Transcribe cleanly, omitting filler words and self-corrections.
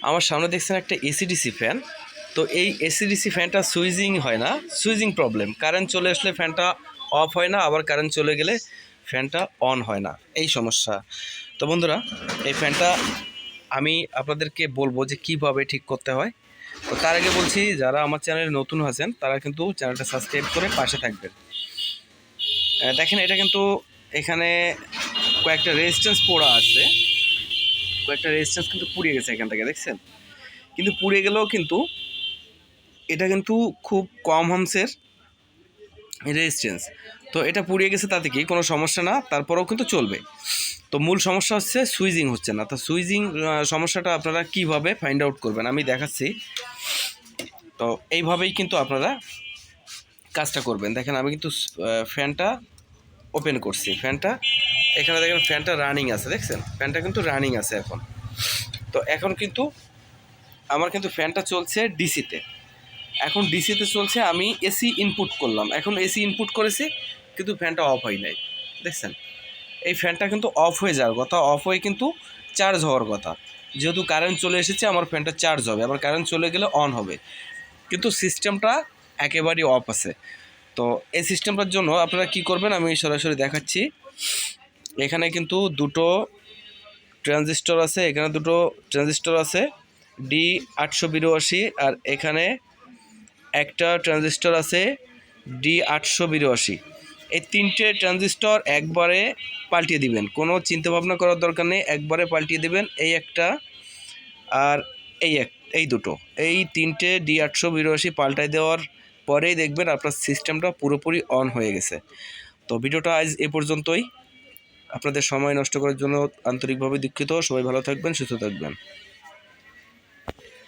আমার সামনে দেখছেন একটা এসিডিসি ফ্যান। তো এই এসিডিসি ফ্যানটা সুইচিং হয় না, সুইচিং প্রবলেম। কারেন্ট চলে আসলে ফ্যানটা অফ হয় না, আবার কারেন্ট চলে গেলে ফ্যানটা অন হয় না, এই সমস্যা। তো বন্ধুরা, এই ফ্যানটা আমি আপনাদেরকে বলবো যে কীভাবে ঠিক করতে হয়। তো তার আগে বলছি, যারা আমার চ্যানেলে নতুন আছেন তারা কিন্তু চ্যানেলটা সাবস্ক্রাইব করে পাশে থাকবেন। দেখেন, এটা কিন্তু এখানে কয়েকটা রেজিস্ট্যান্স পোড়া আছে, কয়েকটা রেজিস্ট্যান্স কিন্তু পুড়িয়ে গেছে এখান থেকে, দেখছেন? কিন্তু পুড়ে গেলেও কিন্তু এটা কিন্তু খুব কম হামসের রেজিস্ট্যান্স। তো এটা পুড়িয়ে গেছে, তাতে কি কোনো সমস্যা না, তারপরেও কিন্তু চলবে। তো মূল সমস্যা হচ্ছে সুইচিং হচ্ছে না। তো সুইচিং সমস্যাটা আপনারা কিভাবে ফাইন্ড আউট করবেন আমি দেখাচ্ছি। তো এইভাবেই কিন্তু আপনারা কাজটা করবেন। দেখেন, আমি কিন্তু ফ্যানটা ওপেন করছি, ফ্যানটা এখানে দেখেন ফ্যানটা রানিং আছে, দেখছেন? ফ্যানটা কিন্তু রানিং আছে এখন। তো এখন কিন্তু আমার কিন্তু ফ্যানটা চলছে ডিসিতে। এখন ডিসিতে চলছে, আমি এসি ইনপুট করলাম, এখন এসি ইনপুট করেছি কিন্তু ফ্যানটা অফ হয় নাই, দেখছেন? এই ফ্যানটা কিন্তু অফ হয়ে যাওয়ার কথা, অফ হয়ে কিন্তু চার্জ হওয়ার কথা। যেহেতু কারেন্ট চলে এসেছে, আমার ফ্যানটা চার্জ হবে, আবার কারেন্ট চলে গেলে অন হবে, কিন্তু সিস্টেমটা একেবারেই অফ আছে। তো এই সিস্টেমটার জন্য আপনারা কি করবেন আমি সরাসরি দেখাচ্ছি। এখানে কিন্তু দুটো ট্রানজিস্টর আছে, এখানে দুটো ট্রানজিস্টর আছে D882, আর এখানে একটা ট্রানজিস্টর আছে D882। এই তিনটে ট্রানজিস্টর একবারে পাল্টিয়ে দিবেন, কোনো চিন্তাভাবনা করার দরকার নেই, একবারে পাল্টিয়ে দিবেন। এই একটা আর এই দুটো, এই তিনটে D882 পাল্টাই দেওয়ার পরেই দেখবেন আপনার সিস্টেমটা পুরোপুরি অন হয়ে গেছে। তো ভিডিওটা আজ এ পর্যন্তই। আপনাদের সময় নষ্ট করার জন্য আন্তরিকভাবে দুঃখিত। সবাই ভালো থাকবেন, সুস্থ থাকবেন।